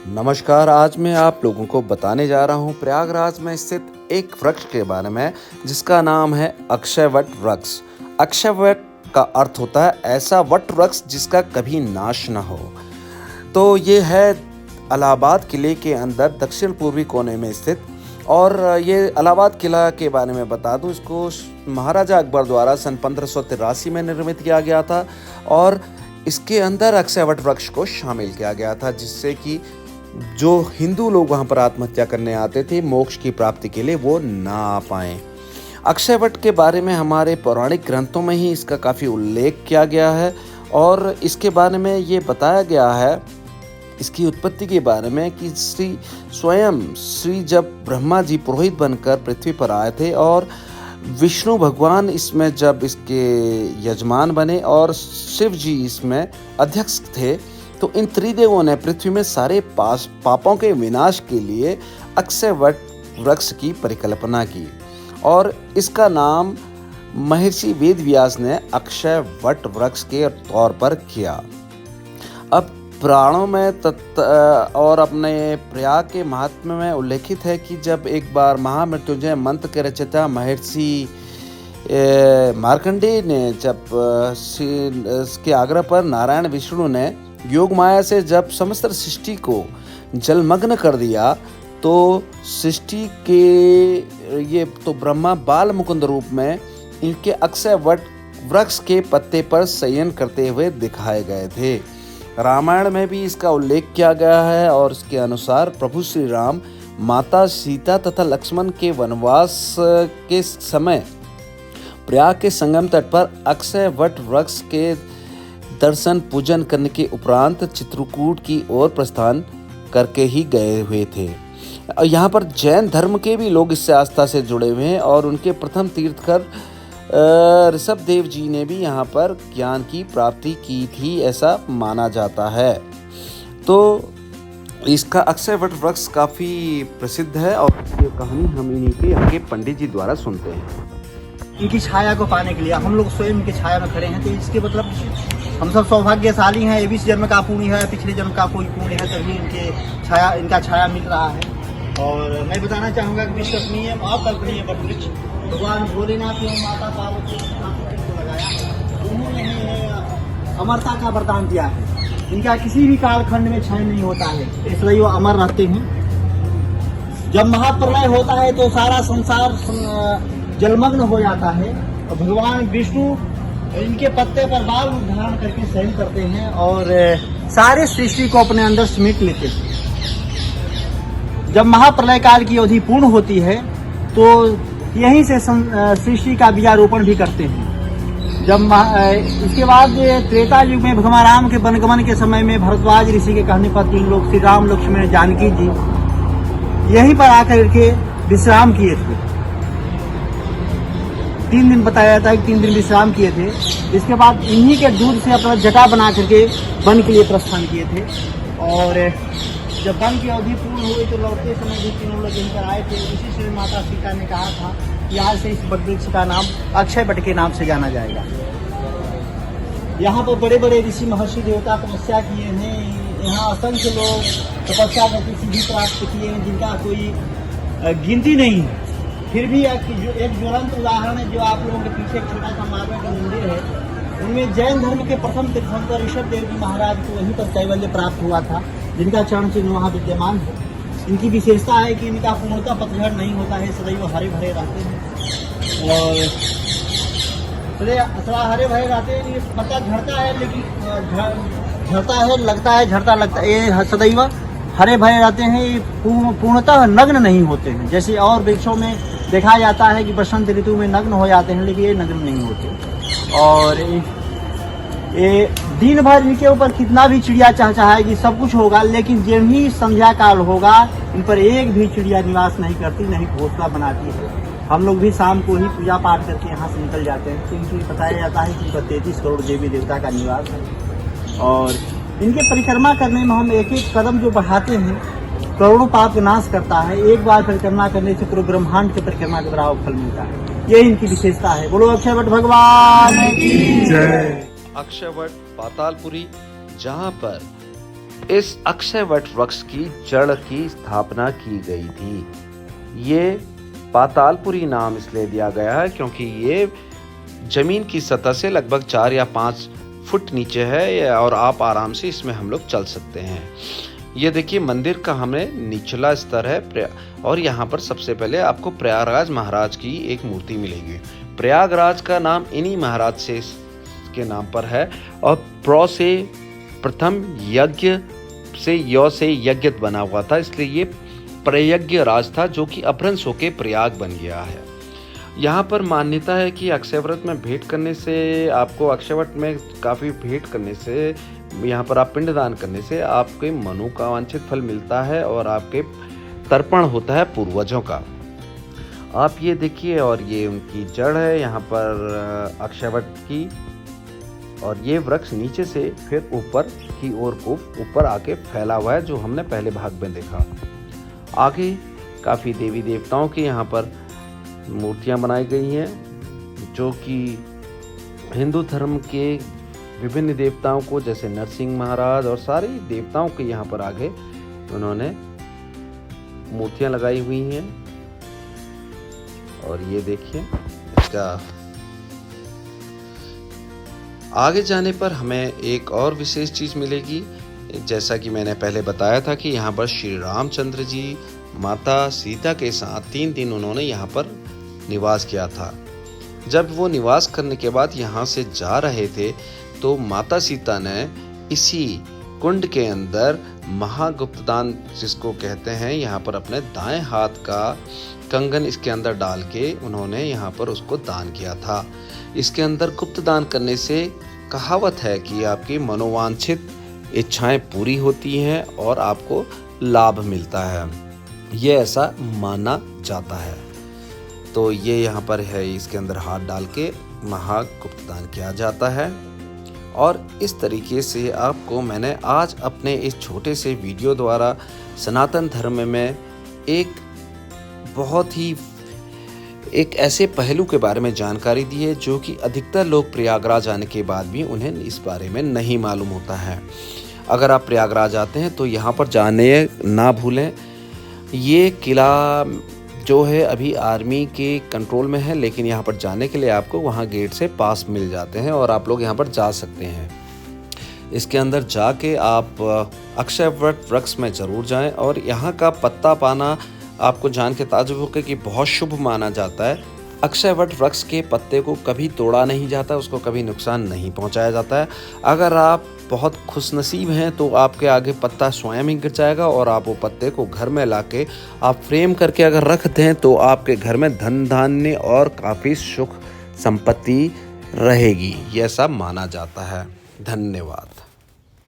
नमस्कार। आज मैं आप लोगों को बताने जा रहा हूँ प्रयागराज में स्थित एक वृक्ष के बारे में जिसका नाम है अक्षयवट वृक्ष। अक्षयवट का अर्थ होता है ऐसा वट वृक्ष जिसका कभी नाश न हो। तो ये है इलाहाबाद किले के अंदर दक्षिण पूर्वी कोने में स्थित। और ये इलाहाबाद किला के बारे में बता दूं, इसको महाराजा अकबर द्वारा सन 1583 में निर्मित किया गया था और इसके अंदर अक्षयवट वृक्ष को शामिल किया गया था, जिससे कि जो हिंदू लोग वहाँ पर आत्महत्या करने आते थे मोक्ष की प्राप्ति के लिए वो ना आ पाएँ। अक्षयवट के बारे में हमारे पौराणिक ग्रंथों में ही इसका काफ़ी उल्लेख किया गया है और इसके बारे में ये बताया गया है, इसकी उत्पत्ति के बारे में, कि श्री जब ब्रह्मा जी पुरोहित बनकर पृथ्वी पर आए थे और विष्णु भगवान इसमें जब इसके यजमान बने और शिव जी इसमें अध्यक्ष थे, तो इन त्रिदेवों ने पृथ्वी में सारे पापों के विनाश के लिए अक्षयवट वृक्ष की परिकल्पना की और इसका नाम महर्षि वेदव्यास ने अक्षयवट वृक्ष के तौर पर किया। अब पुराणों में और अपने प्रयाग के महात्म्य में उल्लेखित है कि जब एक बार महामृत्युंजय मंत्र के रचयिता महर्षि मार्कंडेय ने जब इसके आग्रह पर नारायण विष्णु ने योग माया से जब समस्त सृष्टि को जलमग्न कर दिया, तो सृष्टि के ये तो ब्रह्मा बाल मुकुंद रूप में इनके अक्षयवट वृक्ष के पत्ते पर शयन करते हुए दिखाए गए थे। रामायण में भी इसका उल्लेख किया गया है और इसके अनुसार प्रभु श्री राम माता सीता तथा लक्ष्मण के वनवास के समय प्रयाग के संगम तट पर अक्षयवट वृक्ष के दर्शन पूजन करने के उपरांत चित्रकूट की ओर प्रस्थान करके ही गए हुए थे। यहाँ पर जैन धर्म के भी लोग इससे आस्था से जुड़े हुए हैं और उनके प्रथम तीर्थकर ऋषभदेव जी ने भी यहाँ पर ज्ञान की प्राप्ति की थी, ऐसा माना जाता है। तो इसका अक्षयवट वृक्ष काफ़ी प्रसिद्ध है और ये कहानी हम इन्हीं के यहाँ के पंडित जी द्वारा सुनते हैं। इनकी छाया को पाने के लिए हम लोग स्वयं इनकी छाया में खड़े हैं, तो इसके मतलब हम सब सौभाग्यशाली हैं। ये भी इस जन्म का पुण्य है, पिछले जन्म का कोई पुण्य है, तभी इनका छाया मिल रहा है। और मैं बताना चाहूँगा कि विश्वसनीय अकल्पनीय वट वृक्ष भगवान भोलेनाथ एवं माता पार्वती को लगाया, उन्होंने अमरता का वरदान दिया है। इनका किसी भी कालखंड में क्षय नहीं होता है, इसलिए वो अमर रहते हैं। जब महाप्रलय होता है तो सारा संसार जलमग्न हो जाता है और भगवान विष्णु इनके पत्ते पर बाल धारण करके शयन करते हैं और सारे सृष्टि को अपने अंदर समेट लेते हैं। जब महाप्रलय काल की अवधि पूर्ण होती है तो यहीं से सृष्टि का बीजारोपण भी करते हैं। जब इसके बाद त्रेता युग में भगवान राम के वनगमन के समय में भरद्वाज ऋषि के कहने पर तीन लोग श्री राम लक्ष्मण जानकी जी यहीं पर आकर के विश्राम किए थे। 3 दिन बताया जाता है कि 3 दिन विश्राम किए थे। इसके बाद इन्हीं के दूध से अपना जटा बना करके वन के लिए प्रस्थान किए थे और जब वन की अवधि पूर्ण हुई तो लौटते समय भी तीनों लोग यहीं पर आए थे। इसी से माता सीता ने कहा था कि आज से इस वट वृक्ष का नाम अक्षयवट के नाम से जाना जाएगा। यहाँ पर बड़े बड़े ऋषि महर्षि देवता तपस्या किए हैं। यहाँ असंख्य लोग तपस्या करके सिद्धि प्राप्त किए हैं जिनका कोई गिनती नहीं है। फिर भी एक ज्वलंत उदाहरण है जो आप लोगों के पीछे एक छोटा सा मार्बल का मंदिर है, उनमें जैन धर्म के प्रथम तीर्थंकर ऋषभदेव जी महाराज को वहीं पर कैवल्य प्राप्त हुआ था, जिनका चरण चिन्ह वहाँ विद्यमान है। इनकी विशेषता है कि इनका पूर्णतः पतझड़ नहीं होता है, सदैव हरे भरे रहते हैं और सदा हरे भरे रहते हैं। ये पत्ता झड़ता है लेकिन झड़ता है लगता है, झड़ता लगता है, ये सदैव हरे भरे रहते हैं। ये पूर्णतः नग्न नहीं होते हैं, जैसे और वृक्षों में देखा जाता है कि बसंत ऋतु में नग्न हो जाते हैं, लेकिन ये नग्न नहीं होते। और ये दिन भर इनके ऊपर कितना भी चिड़िया चहचहाएगी सब कुछ होगा, लेकिन जब ही संध्या काल होगा इन पर एक भी चिड़िया निवास नहीं करती, नहीं घोंसला बनाती है। हम लोग भी शाम को ही पूजा पाठ करके यहाँ से निकल जाते हैं। तो इनकी बताया जाता है कि 33 करोड़ देवी देवता का निवास है और इनके परिक्रमा करने में हम एक एक कदम जो बढ़ाते हैं करोड़ों पाप नाश करता है। एक बार परिक्रमा करने से पूरे ब्रह्मांड के परिक्रमा के बराबर फल मिलता है। यही इनकी विशेषता है। बोलो अक्षयवट भगवान की जय। अक्षयवट पातालपुरी, जहाँ पर इस अक्षयवट वृक्ष की जड़ की स्थापना की गई थी। ये पातालपुरी नाम इसलिए दिया गया है क्योंकि ये जमीन की सतह से लगभग 4 या 5 फुट नीचे है और आप आराम से इसमें हम लोग चल सकते हैं। ये देखिए मंदिर का हमें निचला स्तर है और यहाँ पर सबसे पहले आपको प्रयागराज महाराज की एक मूर्ति मिलेगी। प्रयागराज का नाम इन्हीं महाराज से के नाम पर है और प्र से प्रथम यज्ञ से य से यज्ञ बना हुआ था, इसलिए ये प्रयज्ञ राज था जो कि अपभ्रंश होके प्रयाग बन गया है। यहाँ पर मान्यता है कि अक्षयव्रत में भेंट करने से आपको अक्षयवट में काफ़ी भेंट करने से यहाँ पर आप पिंडदान करने से आपके मनोकांक्षित फल मिलता है और आपके तर्पण होता है पूर्वजों का। आप ये देखिए और ये उनकी जड़ है यहाँ पर अक्षयवट की, और ये वृक्ष नीचे से फिर ऊपर की ओर को ऊपर आके फैला हुआ है जो हमने पहले भाग में देखा। आगे काफ़ी देवी देवताओं की यहाँ पर मूर्तियाँ बनाई गई हैं जो कि हिंदू धर्म के विभिन्न देवताओं को, जैसे नरसिंह महाराज और सारे देवताओं के यहाँ पर आगे उन्होंने मूर्तियाँ लगाई हुई हैं। और ये देखिए इसका आगे जाने पर हमें एक और विशेष चीज़ मिलेगी। जैसा कि मैंने पहले बताया था कि यहाँ पर श्री रामचंद्र जी माता सीता के साथ 3 दिन उन्होंने यहाँ पर निवास किया था। जब वो निवास करने के बाद यहाँ से जा रहे थे तो माता सीता ने इसी कुंड के अंदर महागुप्तदान जिसको कहते हैं, यहाँ पर अपने दाएं हाथ का कंगन इसके अंदर डाल के उन्होंने यहाँ पर उसको दान किया था। इसके अंदर गुप्त दान करने से कहावत है कि आपकी मनोवांछित इच्छाएं पूरी होती हैं और आपको लाभ मिलता है, ये ऐसा माना जाता है। तो ये यहाँ पर है, इसके अंदर हाथ डाल के महागुप्त दान किया जाता है। और इस तरीके से आपको मैंने आज अपने इस छोटे से वीडियो द्वारा सनातन धर्म में एक ऐसे पहलू के बारे में जानकारी दी है जो कि अधिकतर लोग प्रयागराज आने के बाद भी उन्हें इस बारे में नहीं मालूम होता है। अगर आप प्रयागराज आते हैं तो यहाँ पर जाने ना भूलें। ये किला जो है अभी आर्मी के कंट्रोल में है, लेकिन यहाँ पर जाने के लिए आपको वहाँ गेट से पास मिल जाते हैं और आप लोग यहाँ पर जा सकते हैं। इसके अंदर जाके आप अक्षयवट वृक्ष में ज़रूर जाएं और यहाँ का पत्ता पाना आपको जान के ताज्जुब होगा कि बहुत शुभ माना जाता है। अक्षयवट वृक्ष के पत्ते को कभी तोड़ा नहीं जाता, उसको कभी नुकसान नहीं पहुँचाया जाता है। अगर आप बहुत खुशनसीब हैं तो आपके आगे पत्ता स्वयं ही गिर जाएगा और आप वो पत्ते को घर में लाके आप फ्रेम करके अगर रख दें तो आपके घर में धन धान्य और काफ़ी सुख संपत्ति रहेगी, ये सब माना जाता है। धन्यवाद।